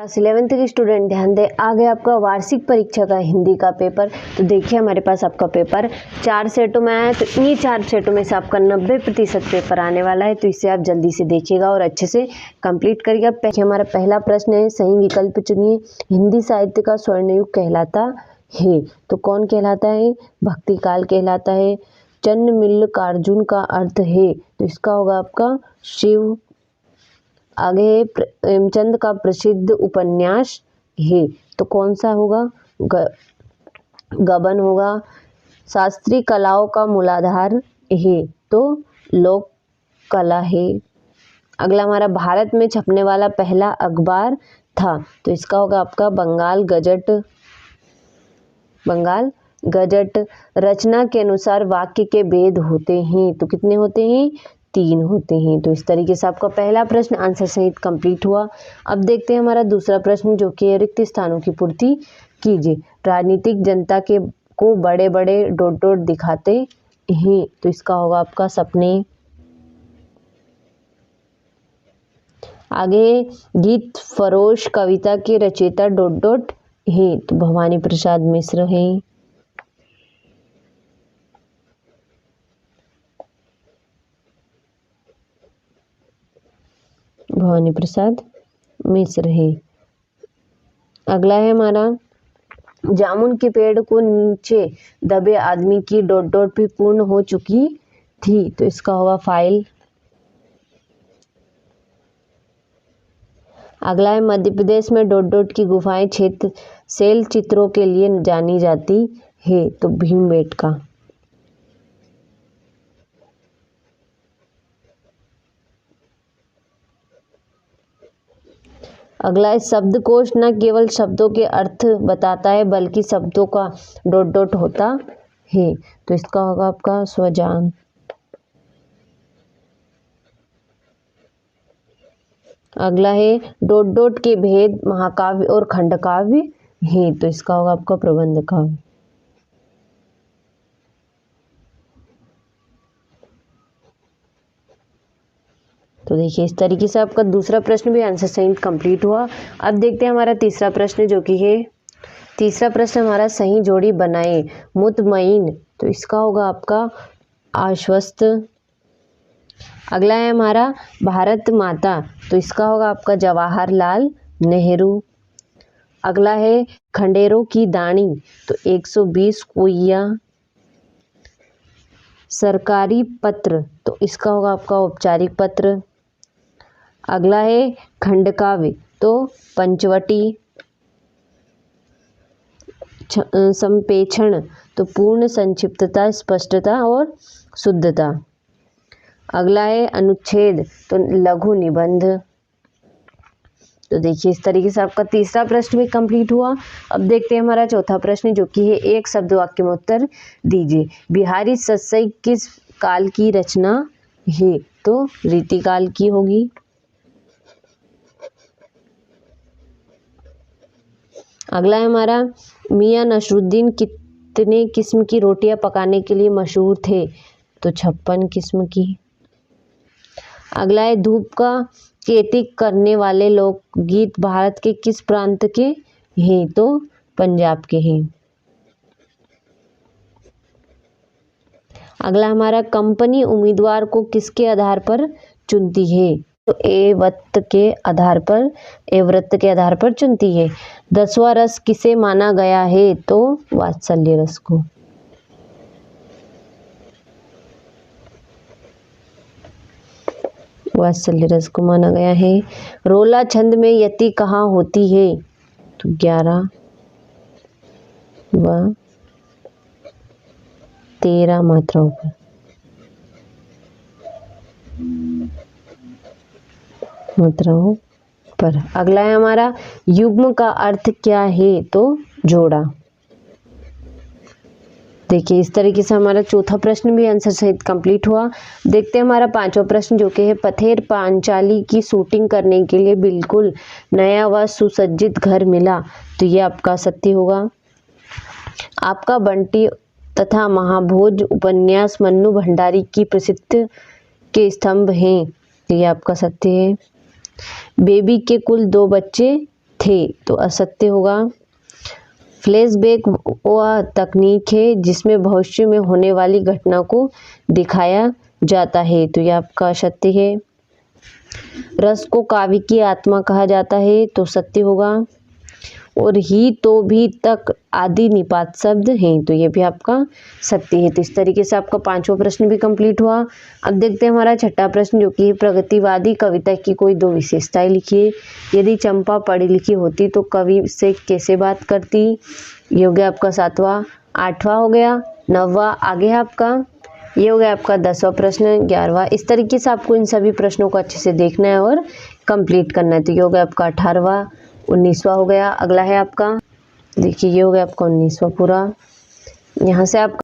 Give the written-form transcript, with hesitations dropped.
Class 11th के student ध्यान दें, आ गया आपका वार्षिक परीक्षा का हिंदी का पेपर। तो देखिए हमारे पास आपका पेपर 4 सेटों में आया, तो इन्हीं 4 सेटों में से आपका 90% पेपर आने वाला है। तो इसे आप जल्दी से देखिएगा और अच्छे से कंप्लीट करिएगा। हमारा पहला प्रश्न है, सही विकल्प चुनिए। हिंदी साहित्य का स्वर्णयुग कहलाता है, तो कौन कहलाता है? भक्ति काल कहलाता है। चन्नमल्लिकार्जुन का अर्थ है, तो इसका होगा आपका शिव। आगे है प्रेमचंद का प्रसिद्ध उपन्यास है, तो कौन सा होगा? गबन होगा। शास्त्रीय कलाओं का मूलाधार है, तो लोक कला है। अगला हमारा भारत में छपने वाला पहला अखबार था, तो इसका होगा आपका बंगाल गजट। बंगाल गजट। रचना के अनुसार वाक्य के भेद होते हैं, तो कितने होते हैं? 3 होते हैं। तो इस तरीके से आपका पहला प्रश्न आंसर सहित कंप्लीट हुआ। अब देखते हैं हमारा दूसरा प्रश्न, जो कि रिक्त स्थानों की पूर्ति कीजिए। राजनीतिक जनता के को बड़े बड़े डॉट डॉट दिखाते हैं, तो इसका होगा आपका सपने। आगे गीत फरोश कविता के रचयिता डॉट डॉट है, तो भवानी प्रसाद मिश्र हैं। भवानी प्रसाद मिश्र है। अगला है हमारा, जामुन के पेड़ को नीचे दबे आदमी की डॉट डॉट भी पूर्ण हो चुकी थी, तो इसका होगा फाइल। अगला है, मध्य प्रदेश में डॉट डॉट की गुफाएं क्षेत्र शैल चित्रों के लिए जानी जाती है, तो भीमबेटका। अगला है, शब्दकोश न केवल शब्दों के अर्थ बताता है बल्कि शब्दों का डॉट डॉट होता है, तो इसका होगा आपका स्वजान। अगला है, डॉट डॉट के भेद महाकाव्य और खंडकाव्य है, तो इसका होगा आपका प्रबंध काव्य। तो देखिए इस तरीके से आपका दूसरा प्रश्न भी आंसर सहित कंप्लीट हुआ। अब देखते हैं हमारा तीसरा प्रश्न, जो कि है तीसरा प्रश्न हमारा, सही जोड़ी बनाए। मुतमईन, तो इसका होगा आपका आश्वस्त। अगला है हमारा भारत माता, तो इसका होगा आपका जवाहरलाल नेहरू। अगला है खंडेरों की दानी, तो 120 कोइया। सरकारी पत्र, तो इसका होगा आपका औपचारिक पत्र। अगला है खंडकाव्य, तो पंचवटी। संप्रेषण, तो पूर्ण संक्षिप्तता, स्पष्टता और शुद्धता। अगला है अनुच्छेद, तो लघु निबंध। तो देखिए इस तरीके से आपका तीसरा प्रश्न भी कंप्लीट हुआ। अब देखते हैं हमारा चौथा प्रश्न, जो कि है एक शब्द वाक्य में उत्तर दीजिए। बिहारी सस्सई किस काल की रचना है, तो रीतिकाल की होगी। अगला है हमारा, मियां नसरुद्दीन कितने किस्म की रोटियां पकाने के लिए मशहूर थे, तो 56 किस्म की। अगला है, धूप का खेती करने वाले लोकगीत भारत के किस प्रांत के हैं, तो पंजाब के हैं। अगला हमारा, कंपनी उम्मीदवार को किसके आधार पर चुनती है, तो एवत्त के आधार पर चुनती है। 10वां रस किसे माना गया है, तो वात्सल्य रस को। वात्सल्य रस को माना गया है। रोला छंद में यति कहाँ होती है, तो 11 व 13 मात्राओं पर। अगला है हमारा, युग्म का अर्थ क्या है, तो जोड़ा। देखिए इस तरीके से हमारा चौथा प्रश्न भी आंसर सहित कंप्लीट हुआ। देखते हैं हमारा पांचवा प्रश्न, जो कि है पथेर पांचाली की शूटिंग करने के लिए बिल्कुल नया व सुसज्जित घर मिला, तो ये आपका सत्य होगा। आपका बंटी तथा महाभोज उपन्यास मन्नू भंडारी की प्रसिद्ध के स्तंभ हैं, तो ये आपका सत्य है। बेबी के कुल 2 बच्चे थे, तो असत्य होगा। फ्लैशबैक वह तकनीक है जिसमें भविष्य में होने वाली घटना को दिखाया जाता है, तो यह आपका असत्य है। रस को काव्य की आत्मा कहा जाता है, तो सत्य होगा। और ही तो भी तक आदि निपात शब्द हैं, तो ये भी आपका सत्य है। तो इस तरीके से आपका 5वां प्रश्न भी कंप्लीट हुआ। अब देखते हैं हमारा 6ठा प्रश्न, जो कि प्रगतिवादी कविता की कोई 2 विशेषताएं लिखिए। यदि चंपा पढ़ी लिखी होती तो कवि से कैसे बात करती। ये हो गया आपका 7वां। 8वां हो गया। 9वां आगे है आपका। ये हो गया आपका 10वां प्रश्न। 11वां। इस तरीके से आपको इन सभी प्रश्नों को अच्छे से देखना है और कंप्लीट करना है। तो ये हो गया आपका 18वां। 19वां हो गया। अगला है आपका, देखिए ये हो गया आपका 19वां पूरा। यहाँ से आप